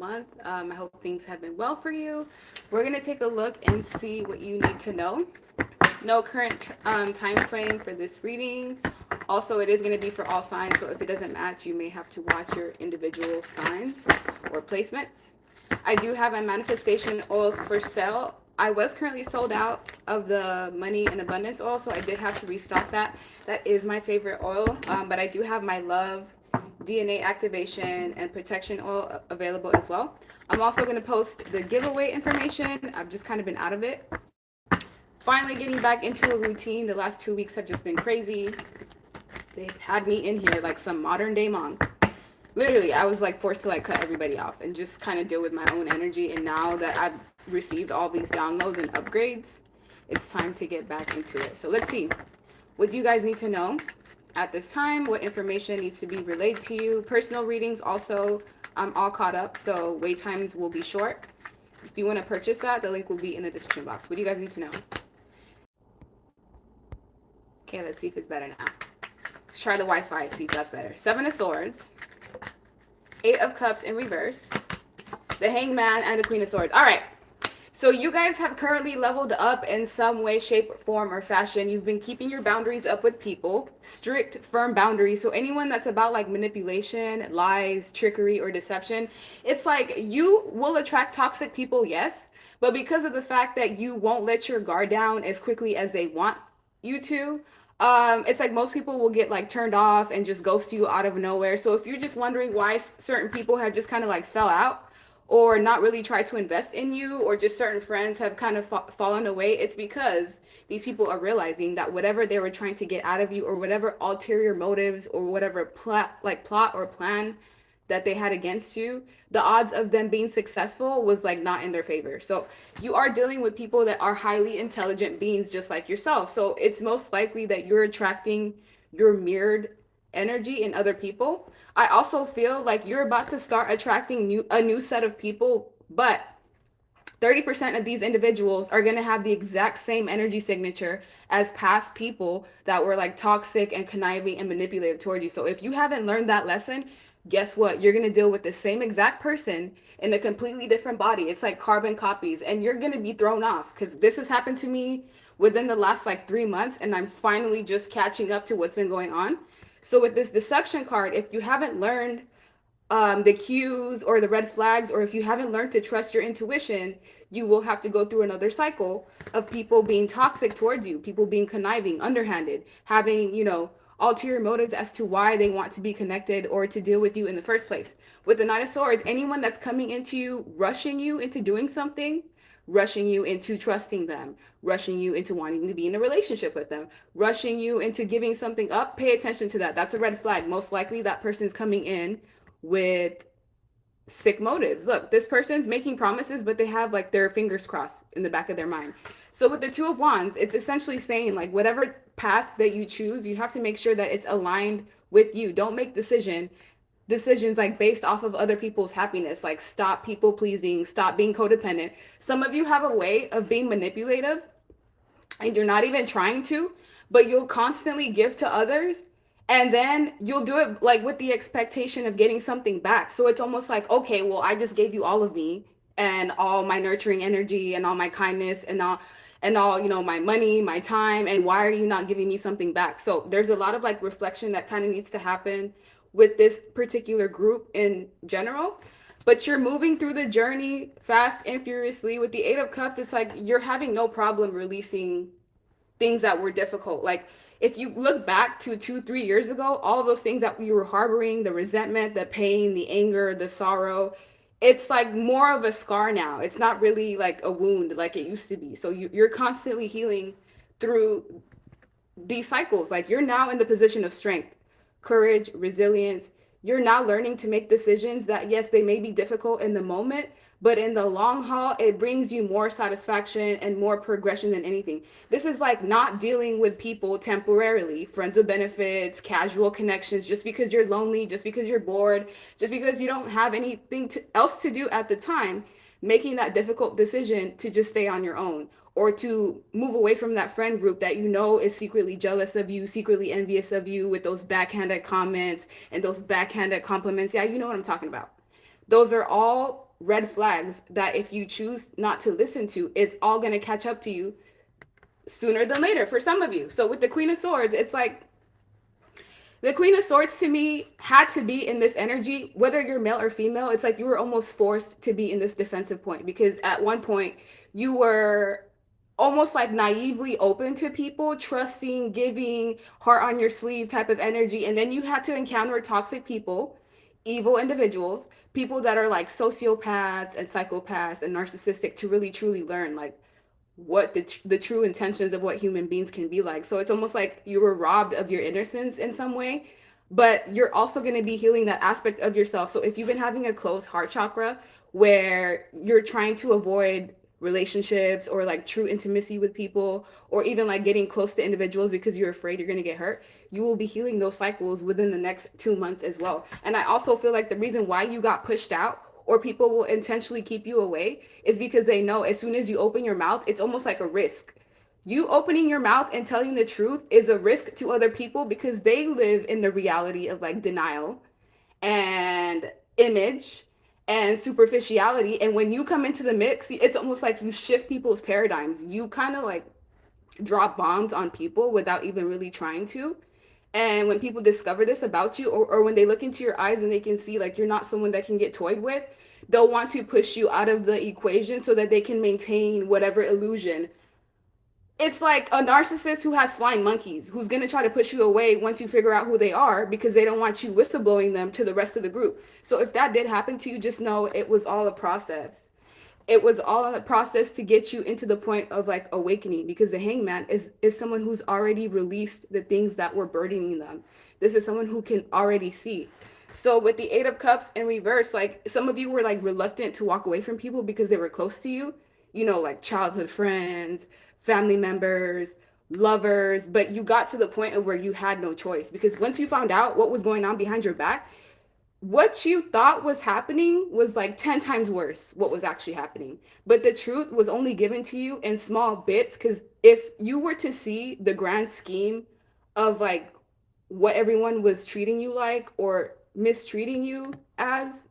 month. I hope things have been well for you. We're going to take a look and see what you need to know. No current time frame for this reading. Also, it is going to be for all signs, so if it doesn't match, you may have to watch your individual signs or placements. I do have my manifestation oils for sale. I was currently sold out of the money and abundance oil, so I did have to restock that. That is my favorite oil, but I do have my love, DNA activation, and protection oil available as well. I'm also going to post the giveaway information. I've just kind of been out of it. Finally getting back into a routine. The last 2 weeks have just been crazy. They've had me in here like some modern day monk. Literally, I was like forced to like cut everybody off and just kind of deal with my own energy. And now that I've received all these downloads and upgrades, it's time to get back into it. So let's see. What do you guys need to know at this time? What information needs to be relayed to you? Personal readings also, I'm all caught up, so wait times will be short. If you want to purchase that, the link will be in the description box. What do you guys need to know? Okay, let's see if it's better now. Let's try the Wi-Fi, see if that's better. 7 of Swords, 8 of Cups in reverse, the Hangman, and the Queen of Swords. All right. So you guys have currently leveled up in some way, shape, form, or fashion. You've been keeping your boundaries up with people, strict, firm boundaries. So anyone that's about like manipulation, lies, trickery, or deception, it's like you will attract toxic people, yes, but because of the fact that you won't let your guard down as quickly as they want you to, it's like most people will get like turned off and just ghost you out of nowhere. So if you're just wondering why certain people have just kind of like fell out or not really tried to invest in you, or just certain friends have kind of fallen away, it's because these people are realizing that whatever they were trying to get out of you, or whatever ulterior motives or whatever plot or plan that they had against you, the odds of them being successful was like not in their favor. So you are dealing with people that are highly intelligent beings just like yourself. So it's most likely that you're attracting your mirrored energy in other people. I also feel like you're about to start attracting a new set of people, but 30% of these individuals are going to have the exact same energy signature as past people that were like toxic and conniving and manipulative towards you. So if you haven't learned that lesson, guess what? You're going to deal with the same exact person in a completely different body. It's like carbon copies, and you're going to be thrown off because this has happened to me within the last like 3 months, and I'm finally just catching up to what's been going on. So with this deception card, if you haven't learned the cues or the red flags, or if you haven't learned to trust your intuition, you will have to go through another cycle of people being toxic towards you, people being conniving, underhanded, having, ulterior motives as to why they want to be connected or to deal with you in the first place. With the Knight of Swords, anyone that's coming into you, rushing you into doing something, rushing you into trusting them, rushing you into wanting to be in a relationship with them, rushing you into giving something up, pay attention to that. That's a red flag. Most likely that person's coming in with sick motives. Look, this person's making promises, but they have like their fingers crossed in the back of their mind. So with the Two of Wands, it's essentially saying like whatever path that you choose, you have to make sure that it's aligned with you. Don't make decisions like based off of other people's happiness. Like stop people pleasing, stop being codependent. Some of you have a way of being manipulative and you're not even trying to, but you'll constantly give to others, and then you'll do it like with the expectation of getting something back. So it's almost like, okay, well, I just gave you all of me and all my nurturing energy and all my kindness and all, my money, my time, and why are you not giving me something back? So there's a lot of like reflection that kind of needs to happen with this particular group in general. But you're moving through the journey fast and furiously. With the Eight of Cups, it's like you're having no problem releasing things that were difficult. Like if you look back to 2-3 years ago, all of those things that you were harboring, the resentment, the pain, the anger, the sorrow, it's like more of a scar now. It's not really like a wound like it used to be. So you're constantly healing through these cycles. Like you're now in the position of strength, courage, resilience. You're now learning to make decisions that, yes, they may be difficult in the moment, but in the long haul, it brings you more satisfaction and more progression than anything. This is like not dealing with people temporarily, friends with benefits, casual connections, just because you're lonely, just because you're bored, just because you don't have anything else to do at the time, making that difficult decision to just stay on your own, or to move away from that friend group that you know is secretly jealous of you, secretly envious of you, with those backhanded comments and those backhanded compliments. Yeah, you know what I'm talking about. Those are all red flags that if you choose not to listen to, it's all going to catch up to you sooner than later for some of you. So with the Queen of Swords, it's like the Queen of Swords to me had to be in this energy, whether you're male or female. It's like you were almost forced to be in this defensive point because at one point you were almost like naively open to people, trusting, giving, heart on your sleeve type of energy. And then you had to encounter toxic people, evil individuals, people that are like sociopaths and psychopaths and narcissistic to really truly learn like what the true intentions of what human beings can be like. So it's almost like you were robbed of your innocence in some way, but you're also going to be healing that aspect of yourself. So if you've been having a closed heart chakra where you're trying to avoid relationships or like true intimacy with people or even like getting close to individuals because you're afraid you're going to get hurt, you will be healing those cycles within the next 2 months as well. And I also feel like the reason why you got pushed out or people will intentionally keep you away is because they know as soon as you open your mouth, it's almost like a risk. You opening your mouth and telling the truth is a risk to other people because they live in the reality of like denial and image and superficiality. And when you come into the mix, it's almost like you shift people's paradigms. You kind of like drop bombs on people without even really trying to. And when people discover this about you, or when they look into your eyes and they can see like you're not someone that can get toyed with, they'll want to push you out of the equation so that they can maintain whatever illusion. It's like a narcissist who has flying monkeys, who's going to try to push you away once you figure out who they are because they don't want you whistleblowing them to the rest of the group. So if that did happen to you, just know it was all a process. It was all a process to get you into the point of like awakening, because the hangman is someone who's already released the things that were burdening them. This is someone who can already see. So with the 8 of Cups in reverse, like some of you were like reluctant to walk away from people because they were close to you, you know, like childhood friends, family members, lovers, but you got to the point of where you had no choice because once you found out what was going on behind your back, what you thought was happening was like 10 times worse what was actually happening. But the truth was only given to you in small bits, because if you were to see the grand scheme of like what everyone was treating you like or mistreating you as,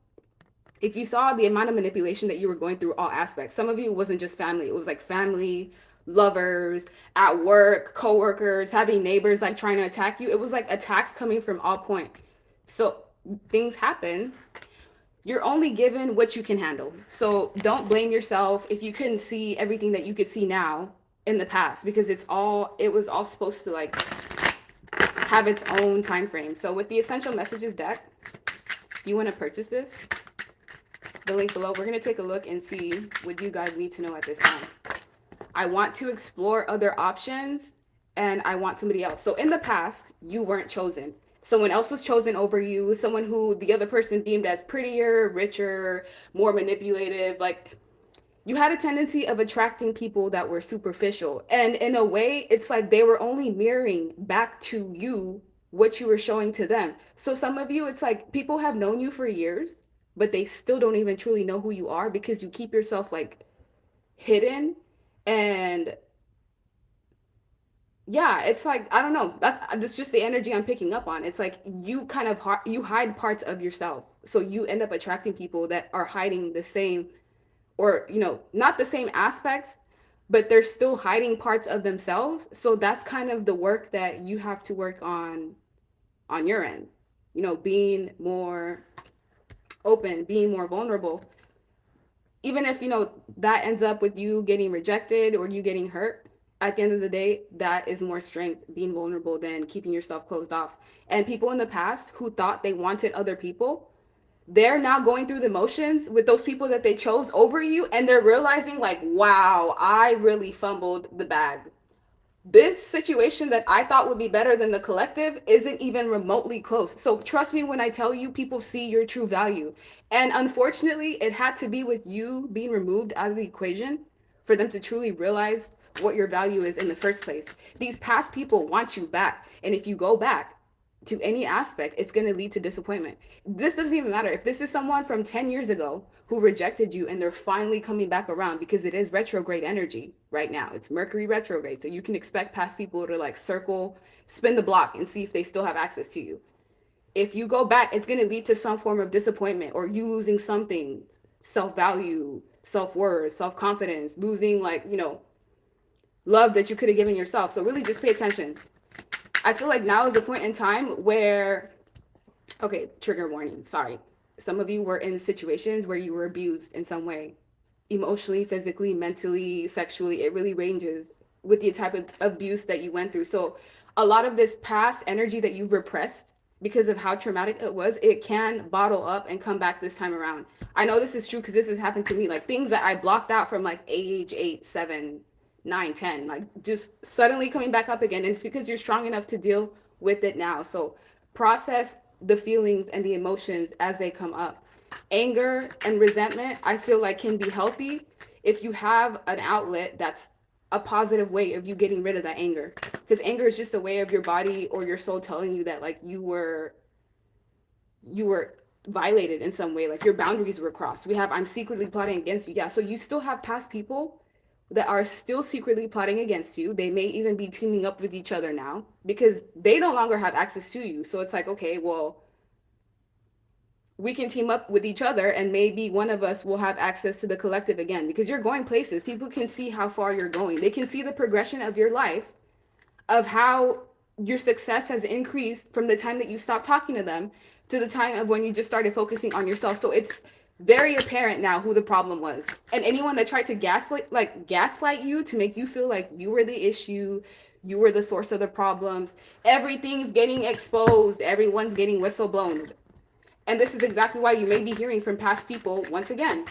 if you saw the amount of manipulation that you were going through all aspects, some of you wasn't just family, it was like family, lovers, at work, coworkers, having neighbors like trying to attack you. It was like attacks coming from all points. So things happen. You're only given what you can handle. So don't blame yourself if you couldn't see everything that you could see now in the past, because it was all supposed to like have its own time frame. So with the Essential Messages deck, you want to purchase this, the link below, we're going to take a look and see what you guys need to know at this time. I want to explore other options and I want somebody else. So in the past, you weren't chosen. Someone else was chosen over you, someone who the other person deemed as prettier, richer, more manipulative. Like, you had a tendency of attracting people that were superficial. And in a way, it's like they were only mirroring back to you what you were showing to them. So some of you, it's like people have known you for years, but they still don't even truly know who you are because you keep yourself like hidden. And yeah, it's like, I don't know, that's just the energy I'm picking up on. It's like you kind of you hide parts of yourself, so you end up attracting people that are hiding the same, or you know, not the same aspects, but they're still hiding parts of themselves. So that's kind of the work that you have to work on your end, you know, being more open, being more vulnerable, even if you know that ends up with you getting rejected or you getting hurt. At the end of the day, that is more strength, being vulnerable, than keeping yourself closed off. And people in the past who thought they wanted other people, they're now going through the motions with those people that they chose over you, and they're realizing like, wow, I really fumbled the bag. This situation that I thought would be better than the collective isn't even remotely close. So trust me when I tell you, people see your true value. And unfortunately, it had to be with you being removed out of the equation for them to truly realize what your value is in the first place. These past people want you back. And if you go back to any aspect, it's going to lead to disappointment. This doesn't even matter. If this is someone from 10 years ago who rejected you and they're finally coming back around, because it is retrograde energy right now. It's Mercury retrograde. So you can expect past people to like circle, spin the block and see if they still have access to you. If you go back, it's going to lead to some form of disappointment or you losing something, self-value, self-worth, self-confidence, losing like, love that you could have given yourself. So really just pay attention. I feel like now is the point in time where, okay, trigger warning, sorry. Some of you were in situations where you were abused in some way, emotionally, physically, mentally, sexually. It really ranges with the type of abuse that you went through. So a lot of this past energy that you've repressed because of how traumatic it was, it can bottle up and come back this time around. I know this is true because this has happened to me. Like things that I blocked out from like age 8, 7, 9, 10, like just suddenly coming back up again. And it's because you're strong enough to deal with it now. So process the feelings and the emotions as they come up. Anger and resentment, I feel like can be healthy if you have an outlet that's a positive way of you getting rid of that anger. Because anger is just a way of your body or your soul telling you that like you were violated in some way, like your boundaries were crossed. We have I'm secretly plotting against you. Yeah, so you still have past people that are still secretly plotting against you. They may even be teaming up with each other now because they no longer have access to you. So it's like, okay, well, we can team up with each other and maybe one of us will have access to the collective again because you're going places. People can see how far you're going. They can see the progression of your life, of how your success has increased from the time that you stopped talking to them to the time of when you just started focusing on yourself. So it's very apparent now who the problem was. And anyone that tried to gaslight you to make you feel like you were the issue, you were the source of the problems, everything's getting exposed, everyone's getting whistleblown. And this is exactly why you may be hearing from past people once again.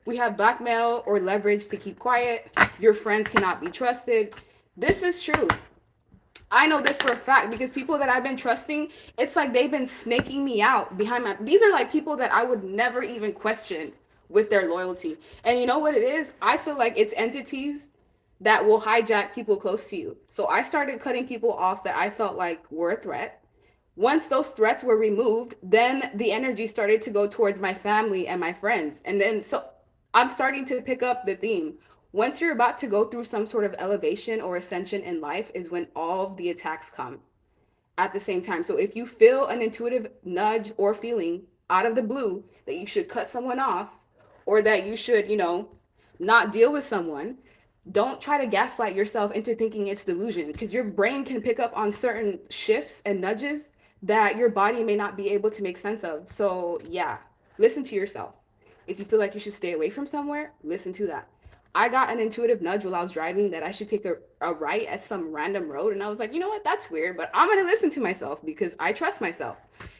We have blackmail or leverage to keep quiet. Your friends cannot be trusted. This is true. I know this for a fact because people that I've been trusting, it's like they've been snaking me out behind my. These are like people that I would never even question with their loyalty. And you know what it is? I feel like it's entities that will hijack people close to you. So I started cutting people off that I felt like were a threat. Once those threats were removed, then the energy started to go towards my family and my friends. And then so I'm starting to pick up the theme. Once you're about to go through some sort of elevation or ascension in life is when all of the attacks come at the same time. So if you feel an intuitive nudge or feeling out of the blue that you should cut someone off or that you should, not deal with someone, don't try to gaslight yourself into thinking it's delusion because your brain can pick up on certain shifts and nudges that your body may not be able to make sense of. So yeah, listen to yourself. If you feel like you should stay away from somewhere, listen to that. I got an intuitive nudge while I was driving that I should take a right at some random road. And I was like, you know what? That's weird, but I'm going to listen to myself because I trust myself.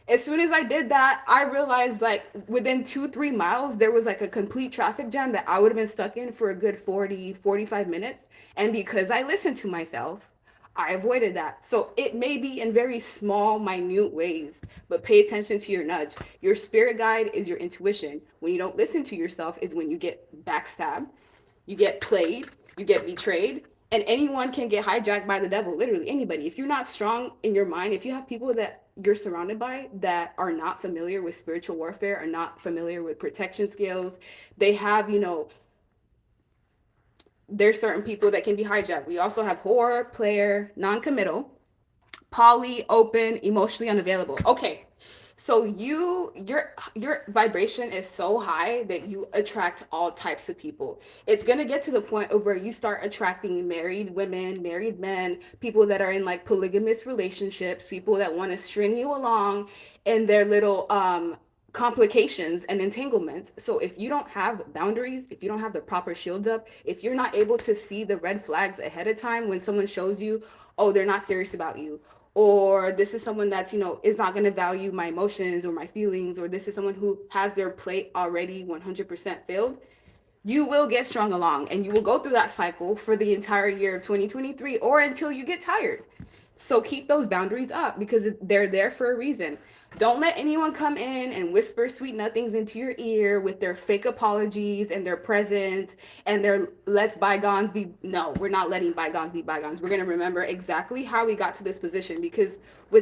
As soon as I did that, I realized like within 2-3 miles, there was like a complete traffic jam that I would have been stuck in for a good 40-45 minutes. And because I listened to myself, I avoided that. So it may be in very small, minute ways, but pay attention to your nudge. Your spirit guide is your intuition. When you don't listen to yourself is when you get backstabbed, you get played, you get betrayed, and anyone can get hijacked by the devil, literally anybody. If you're not strong in your mind, if you have people that you're surrounded by that are not familiar with spiritual warfare, are not familiar with protection skills, they have, there's certain people that can be hijacked. We also have whore, player, non-committal, poly, open, emotionally unavailable. Okay. So your vibration is so high that you attract all types of people. It's going to get to the point of where you start attracting married women, married men, people that are in like polygamous relationships, people that want to string you along in their little complications and entanglements. So if you don't have boundaries, if you don't have the proper shields up, if you're not able to see the red flags ahead of time when someone shows you, oh, they're not serious about you, or this is someone that's, is not going to value my emotions or my feelings, or this is someone who has their plate already 100% filled, you will get strung along and you will go through that cycle for the entire year of 2023 or until you get tired. So keep those boundaries up because they're there for a reason. Don't let anyone come in and whisper sweet nothings into your ear with their fake apologies and their presents and their let's bygones be. No, we're not letting bygones be bygones. We're going to remember exactly how we got to this position because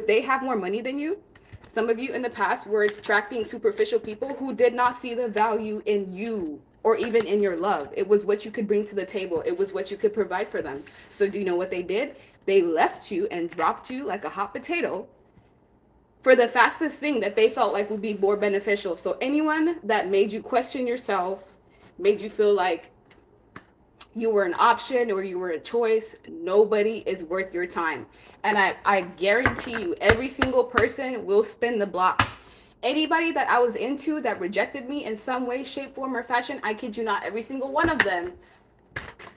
they have more money than you. Some of you in the past were attracting superficial people who did not see the value in you or even in your love. It was what you could bring to the table. It was what you could provide for them. So do you know what they did? They left you and dropped you like a hot potato for the fastest thing that they felt like would be more beneficial. So anyone that made you question yourself, made you feel like you were an option or you were a choice, nobody is worth your time. And I guarantee you, every single person will spin the block. Anybody that I was into that rejected me in some way, shape, form, or fashion, I kid you not, every single one of them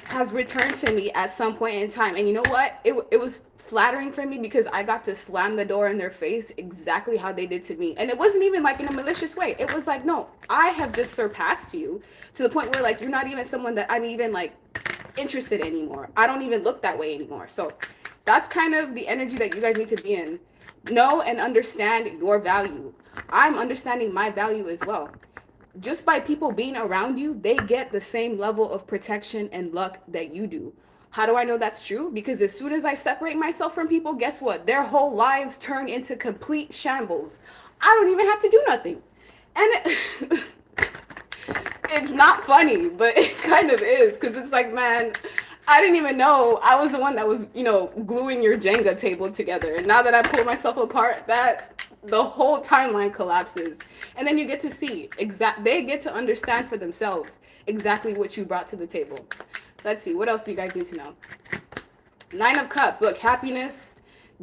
has returned to me at some point in time. And you know what? It was flattering for me because I got to slam the door in their face exactly how they did to me. And it wasn't even like in a malicious way. It was like, no, I have just surpassed you to the point where like you're not even someone that I'm even like interested in anymore. I don't even look that way anymore. So that's kind of the energy that you guys need to be in. Know and understand your value. I'm understanding my value as well. Just by people being around you, they get the same level of protection and luck that you do. How do I know that's true? Because as soon as I separate myself from people, guess what? Their whole lives turn into complete shambles. I don't even have to do nothing. And it's not funny, but it kind of is, because it's like, man, I didn't even know I was the one that was, gluing your Jenga table together. And now that I pull myself apart, that the whole timeline collapses. And then you get to see they get to understand for themselves exactly what you brought to the table. Let's see, what else do you guys need to know? 9 of Cups. Look, happiness,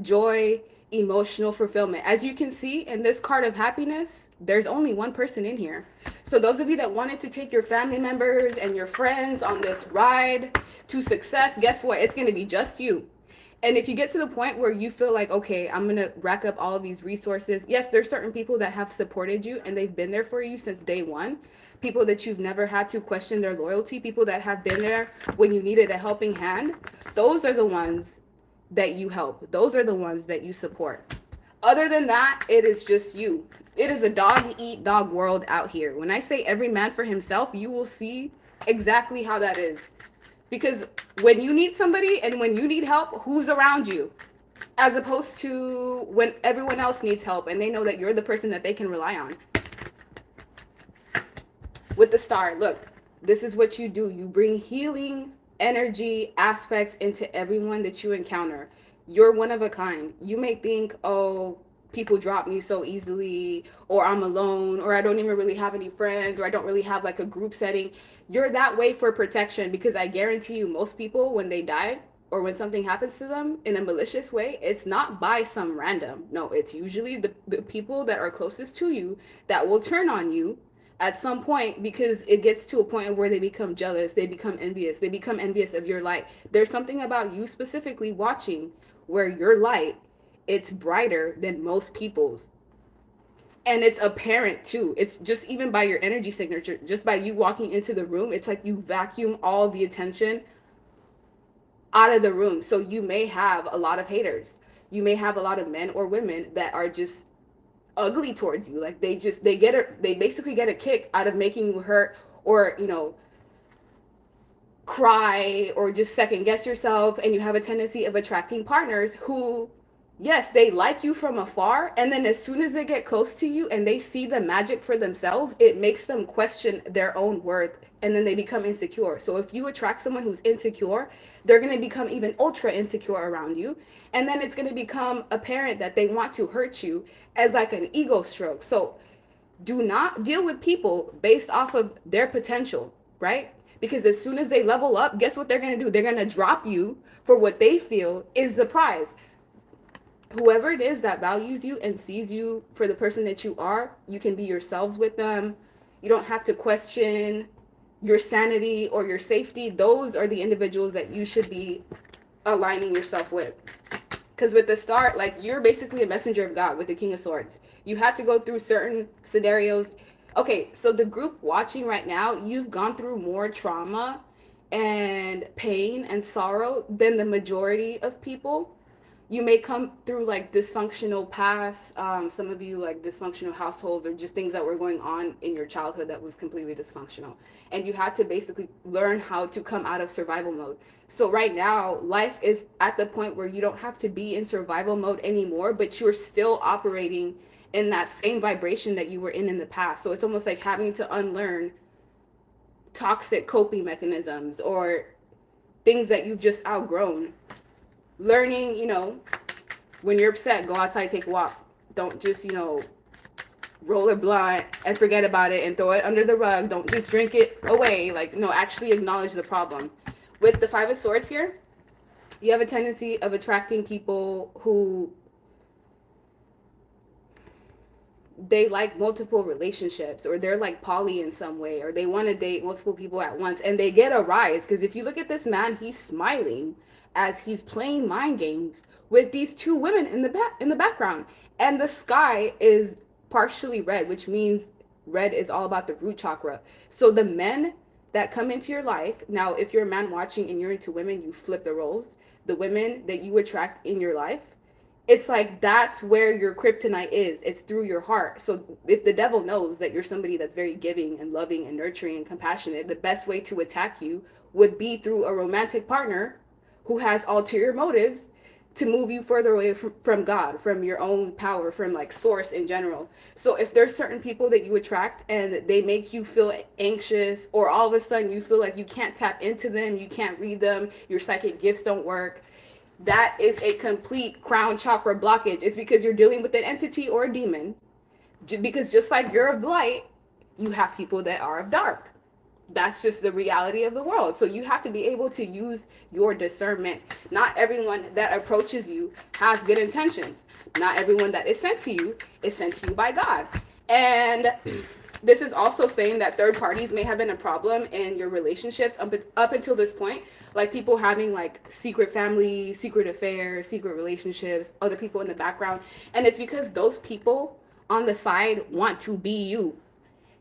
joy, emotional fulfillment. As you can see in this card of happiness, there's only one person in here. So those of you that wanted to take your family members and your friends on this ride to success, guess what? It's going to be just you. And if you get to the point where you feel like, okay, I'm going to rack up all of these resources. Yes, there's certain people that have supported you and they've been there for you since day one. People that you've never had to question their loyalty. People that have been there when you needed a helping hand. Those are the ones that you help. Those are the ones that you support. Other than that, it is just you. It is a dog-eat-dog world out here. When I say every man for himself, you will see exactly how that is. Because when you need somebody and when you need help, who's around you? As opposed to when everyone else needs help and they know that you're the person that they can rely on. With the Star, look, this is what you do. You bring healing energy aspects into everyone that you encounter. You're one of a kind. You may think, oh, people drop me so easily, or I'm alone, or I don't even really have any friends, or I don't really have like a group setting. You're that way for protection, because I guarantee you most people, when they die or when something happens to them in a malicious way, it's not by some random. No, it's usually the people that are closest to you that will turn on you at some point, because it gets to a point where they become jealous, they become envious of your light. There's something about you specifically watching where your light, it's brighter than most people's. And it's apparent too. It's just even by your energy signature, just by you walking into the room, it's like you vacuum all the attention out of the room. So you may have a lot of haters. You may have a lot of men or women that are just ugly towards you. Like they basically get a kick out of making you hurt, or cry, or just second guess yourself. And you have a tendency of attracting partners who, yes, they like you from afar, and then as soon as they get close to you and they see the magic for themselves, it makes them question their own worth, and then they become insecure. So if you attract someone who's insecure, they're going to become even ultra insecure around you, and then it's going to become apparent that they want to hurt you as like an ego stroke. So do not deal with people based off of their potential, right? Because as soon as they level up, guess what they're going to do? They're going to drop you for what they feel is the prize. Whoever it is that values you and sees you for the person that you are, you can be yourselves with them. You don't have to question your sanity or your safety. Those are the individuals that you should be aligning yourself with. Because with the Star, like, you're basically a messenger of God with the King of Swords. You had to go through certain scenarios. Okay, so the group watching right now, you've gone through more trauma and pain and sorrow than the majority of people. You may come through like dysfunctional past, some of you like dysfunctional households, or just things that were going on in your childhood that was completely dysfunctional. And you had to basically learn how to come out of survival mode. So right now, life is at the point where you don't have to be in survival mode anymore, but you're still operating in that same vibration that you were in the past. So it's almost like having to unlearn toxic coping mechanisms or things that you've just outgrown. Learning, when you're upset, go outside, take a walk. Don't just, you know, roll a blunt and forget about it and throw it under the rug. Don't just drink it away. Like, no, actually acknowledge the problem. With the Five of Swords here, you have a tendency of attracting people who they like multiple relationships, or they're like poly in some way, or they want to date multiple people at once, and they get a rise. Because if you look at this man, he's smiling as he's playing mind games with these two women in the background, and the sky is partially red, which means red is all about the root chakra. So the men that come into your life now, if you're a man watching and you're into women, you flip the roles. The women that you attract in your life, it's like that's where your kryptonite is. It's through your heart. So if the devil knows that you're somebody that's very giving and loving and nurturing and compassionate, the best way to attack you would be through a romantic partner who has ulterior motives to move you further away from God, from your own power, from like source in general. So if there's certain people that you attract and they make you feel anxious, or all of a sudden you feel like you can't tap into them, you can't read them, your psychic gifts don't work, that is a complete crown chakra blockage. It's because you're dealing with an entity or a demon. Because just like you're of light, you have people that are of dark. That's just the reality of the world. So you have to be able to use your discernment. Not everyone that approaches you has good intentions. Not everyone that is sent to you is sent to you by God. And this is also saying that third parties may have been a problem in your relationships up until this point. Like people having like secret family, secret affairs, secret relationships, other people in the background. And it's because those people on the side want to be you.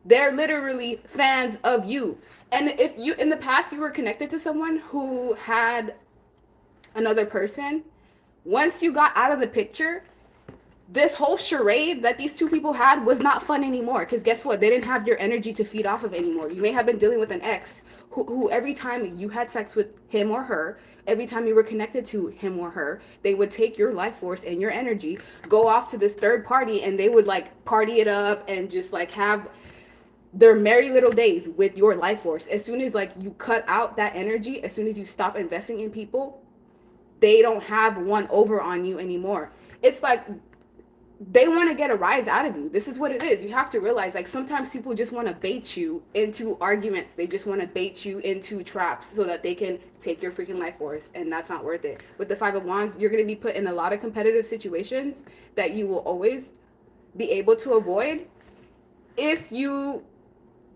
They're literally fans of you. And if you, in the past, you were connected to someone who had another person, once you got out of the picture, this whole charade that these two people had was not fun anymore. Because guess what? They didn't have your energy to feed off of anymore. You may have been dealing with an ex who every time you had sex with him or her, every time you were connected to him or her, they would take your life force and your energy, go off to this third party, and they would like party it up and just like have their merry little days with your life force. As soon as like you cut out that energy, as soon as you stop investing in people, they don't have one over on you anymore. It's like they want to get a rise out of you. This is what it is. You have to realize, like, sometimes people just want to bait you into arguments. They just want to bait you into traps so that they can take your freaking life force, and that's not worth it. With the Five of Wands, you're going to be put in a lot of competitive situations that you will always be able to avoid if you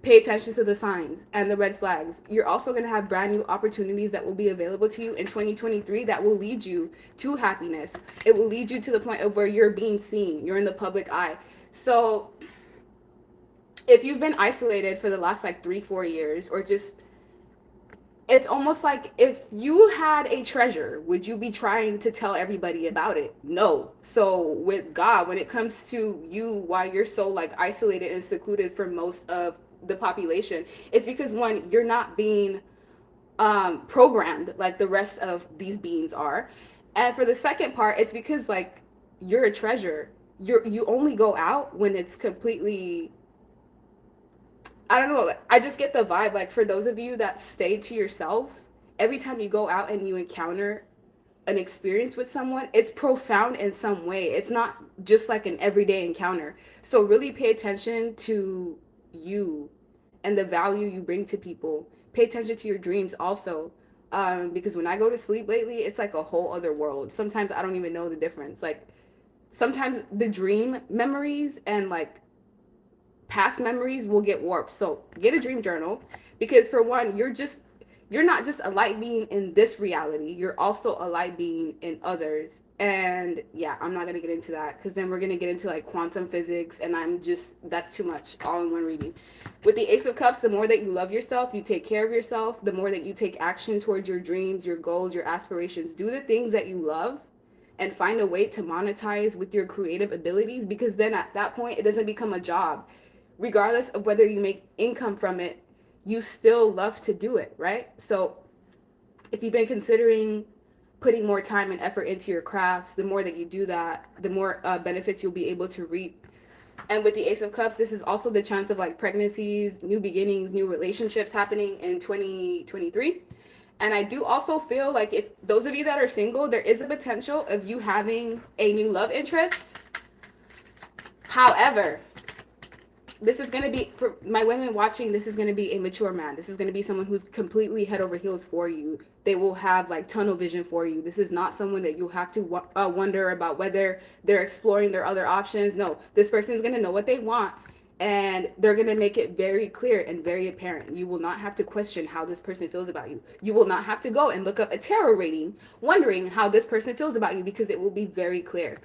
pay attention to the signs and the red flags. You're also going to have brand new opportunities that will be available to you in 2023 that will lead you to happiness. It will lead you to the point of where you're being seen. You're in the public eye. So if you've been isolated for the last like 3-4 years, or just, it's almost like if you had a treasure, would you be trying to tell everybody about it? No. So with God, when it comes to you, why you're so like isolated and secluded from most of the population, it's because one, you're not being programmed like the rest of these beings are. And for the second part, it's because like you're a treasure. You only go out when it's completely, I don't know, I just get the vibe like for those of you that stay to yourself, every time you go out and you encounter an experience with someone, it's profound in some way. It's not just like an everyday encounter. So really pay attention to you and the value you bring to people. Pay attention to your dreams also, because when I go to sleep lately, it's like a whole other world. Sometimes I don't even know the difference. Like sometimes the dream memories and like past memories will get warped. So get a dream journal, because for one, you're not just a light being in this reality, you're also a light being in others. And yeah, I'm not going to get into that because then we're going to get into like quantum physics, and that's too much all in one reading. With the Ace of Cups, the more that you love yourself, you take care of yourself, the more that you take action towards your dreams, your goals, your aspirations. Do the things that you love and find a way to monetize with your creative abilities, because then at that point, it doesn't become a job. Regardless of whether you make income from it, you still love to do it, right? So if you've been considering putting more time and effort into your crafts, the more that you do that, the more benefits you'll be able to reap. And with the Ace of Cups, this is also the chance of like pregnancies, new beginnings, new relationships happening in 2023. And I do also feel like if those of you that are single, there is a potential of you having a new love interest However, this is going to be, for my women watching, this is going to be a mature man. This is going to be someone who's completely head over heels for you. They will have like tunnel vision for you. This is not someone that you have to wonder about whether they're exploring their other options. No, this person is going to know what they want, and they're going to make it very clear and very apparent. You will not have to question how this person feels about you. You will not have to go and look up a tarot reading wondering how this person feels about you, because it will be very clear.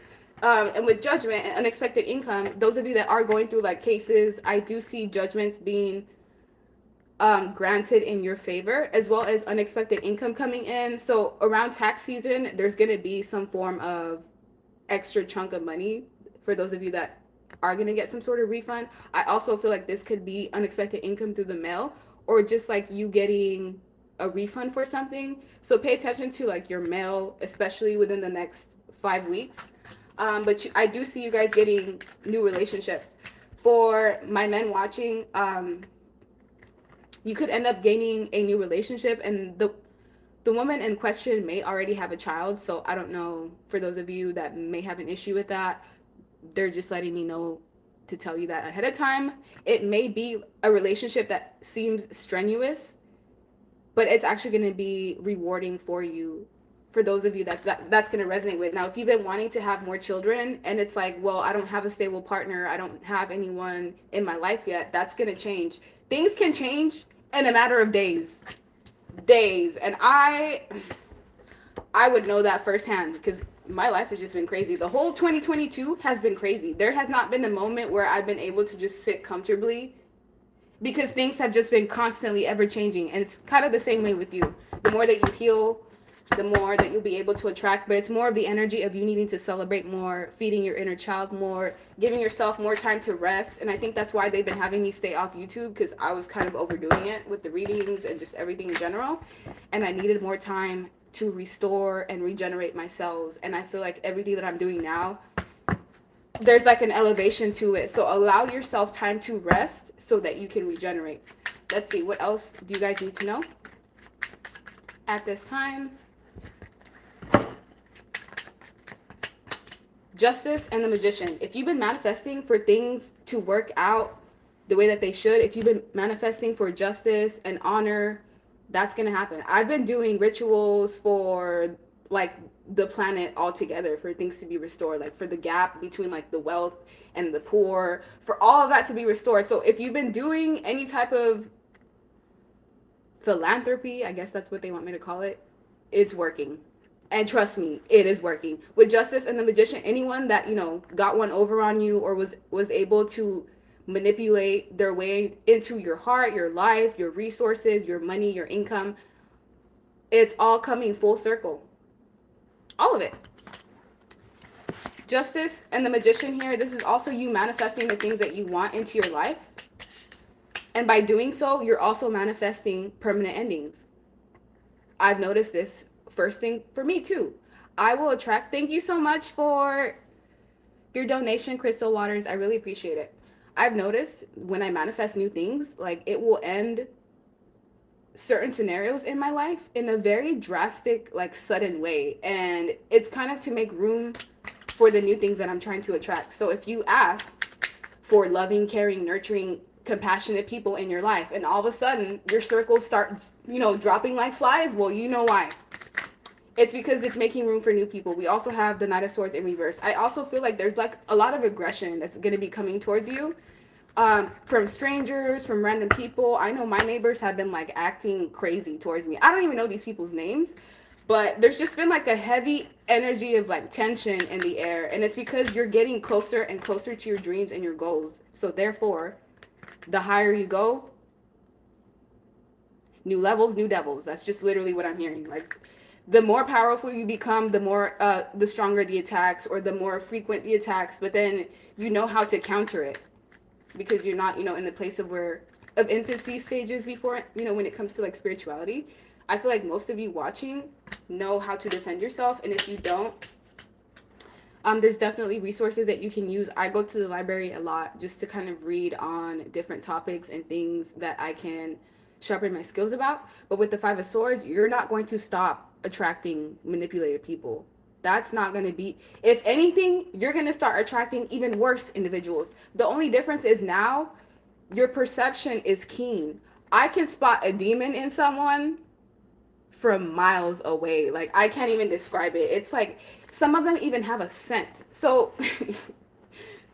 And with judgment and unexpected income, those of you that are going through like cases, I do see judgments being granted in your favor, as well as unexpected income coming in. So around tax season, there's going to be some form of extra chunk of money for those of you that are going to get some sort of refund. I also feel like this could be unexpected income through the mail, or just like you getting a refund for something. So pay attention to like your mail, especially within the next 5 weeks. I do see you guys getting new relationships. For my men watching, you could end up gaining a new relationship, and the woman in question may already have a child. So I don't know, for those of you that may have an issue with that, they're just letting me know to tell you that ahead of time. It may be a relationship that seems strenuous, but it's actually going to be rewarding for you. For those of you that's going to resonate with. Now, if you've been wanting to have more children and it's like, well, I don't have a stable partner, I don't have anyone in my life yet, that's going to change. Things can change in a matter of days. And I would know that firsthand, because my life has just been crazy. The whole 2022 has been crazy. There has not been a moment where I've been able to just sit comfortably, because things have just been constantly ever changing. And it's kind of the same way with you. The more that you heal, the more that you'll be able to attract. But it's more of the energy of you needing to celebrate more, feeding your inner child more, giving yourself more time to rest. And I think that's why they've been having me stay off YouTube, because I was kind of overdoing it with the readings and just everything in general. And I needed more time to restore and regenerate my cells. And I feel like everything that I'm doing now, there's like an elevation to it. So allow yourself time to rest so that you can regenerate. Let's see, what else do you guys need to know at this time? Justice and the Magician. If you've been manifesting for things to work out the way that they should, if you've been manifesting for justice and honor, that's going to happen. I've been doing rituals for like the planet altogether, for things to be restored, like for the gap between like the wealth and the poor, for all of that to be restored. So if you've been doing any type of philanthropy, I guess that's what they want me to call it, it's working. And trust me, it is working. With Justice and the Magician, anyone that, you know, got one over on you or was able to manipulate their way into your heart, your life, your resources, your money, your income, it's all coming full circle. All of it. Justice and the Magician here, this is also you manifesting the things that you want into your life. And by doing so, you're also manifesting permanent endings. I've noticed this first thing for me too. I will attract, thank you so much for your donation, Crystal Waters. I really appreciate it. I've noticed when I manifest new things, like it will end certain scenarios in my life in a very drastic, like sudden way. And it's kind of to make room for the new things that I'm trying to attract. So if you ask for loving, caring, nurturing, compassionate people in your life, and all of a sudden your circle starts, you know, dropping like flies, well, you know why. It's because it's making room for new people. We also have the Knight of Swords in reverse. I also feel like there's like a lot of aggression that's going to be coming towards you, from strangers, from random people. I know my neighbors have been like acting crazy towards me. I don't even know these people's names, but there's just been like a heavy energy of like tension in the air. And it's because you're getting closer and closer to your dreams and your goals. So therefore, the higher you go, new levels, new devils. That's just literally what I'm hearing. Like, the more powerful you become, the more, the stronger the attacks, or the more frequent the attacks. But then you know how to counter it, because you're not, you know, in the place of infancy stages before, you know, when it comes to like spirituality. I feel like most of you watching know how to defend yourself. And if you don't, there's definitely resources that you can use. I go to the library a lot just to kind of read on different topics and things that I can sharpen my skills about. But with the Five of Swords, you're not going to stop attracting manipulated people. That's not going to be, if anything, you're going to start attracting even worse individuals. The only difference is now your perception is keen. I can spot a demon in someone from miles away. Like, I can't even describe it. It's like some of them even have a scent. So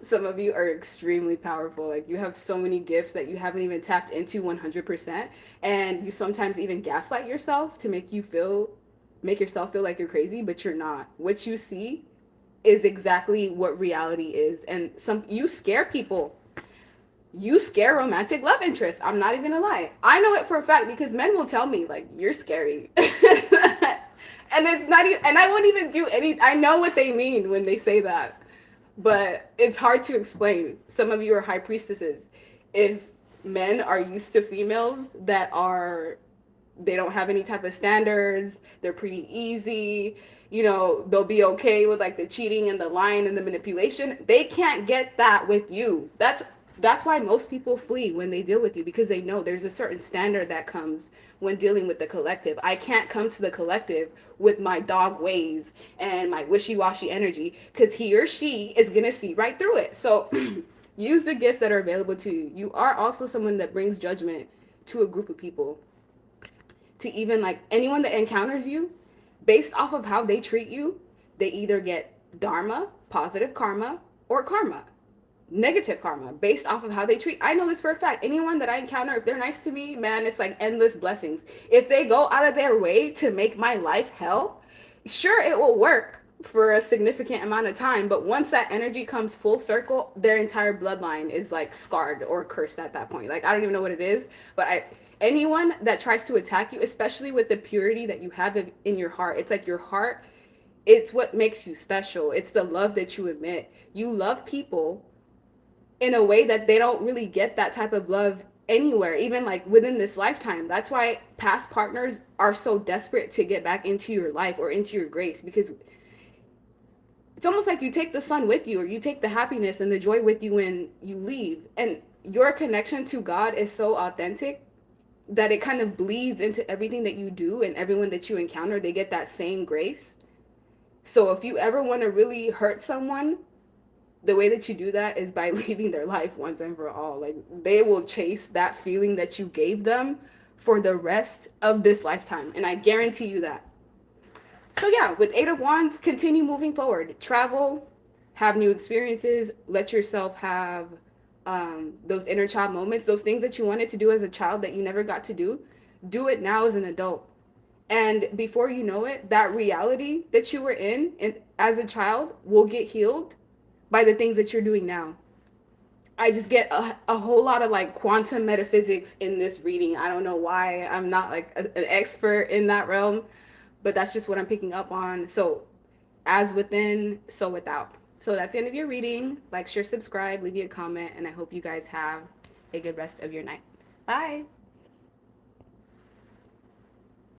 some of you are extremely powerful. Like, you have so many gifts that you haven't even tapped into 100%, and you sometimes even gaslight yourself to make yourself feel like you're crazy, but you're not. What you see is exactly what reality is. And you scare people. You scare romantic love interests. I'm not even gonna lie. I know it for a fact because men will tell me, like, you're scary. And it's not even, and I won't even do any, I know what they mean when they say that, but it's hard to explain. Some of you are high priestesses. If men are used to females they don't have any type of standards, they're pretty easy, they'll be okay with like the cheating and the lying and the manipulation, they can't get that with you. That's why most people flee when they deal with you, because they know there's a certain standard that comes when dealing with the collective. I can't come to the collective with my dog ways and my wishy-washy energy, because he or she is going to see right through it. So use the gifts that are available to you. You are also someone that brings judgment to a group of people. To even like anyone that encounters you, based off of how they treat you, they either get dharma, positive karma, or karma, negative karma, based off of how they treat. I know this for a fact. Anyone that I encounter, if they're nice to me, man, it's like endless blessings. If they go out of their way to make my life hell, sure, it will work for a significant amount of time, but once that energy comes full circle, their entire bloodline is like scarred or cursed at that point. Like, I don't even know what it is, but anyone that tries to attack you, especially with the purity that you have in your heart, it's like your heart, it's what makes you special. It's the love that you emit. You love people in a way that they don't really get that type of love anywhere, even like within this lifetime. That's why past partners are so desperate to get back into your life or into your grace, because it's almost like you take the sun with you, or you take the happiness and the joy with you when you leave. And your connection to God is so authentic that it kind of bleeds into everything that you do, and everyone that you encounter, they get that same grace. So if you ever want to really hurt someone, the way that you do that is by leaving their life once and for all. Like, they will chase that feeling that you gave them for the rest of this lifetime. And I guarantee you that. So yeah, with Eight of Wands, continue moving forward. Travel, have new experiences, let yourself have those inner child moments, those things that you wanted to do as a child that you never got to do it now as an adult. And before you know it, that reality that you were in as a child will get healed by the things that you're doing now. I just get a whole lot of like quantum metaphysics in this reading. I don't know why. I'm not like an expert in that realm, but that's just what I'm picking up on. So as within, so without. So that's the end of your reading. Like, share, subscribe, leave me a comment, and I hope you guys have a good rest of your night. Bye.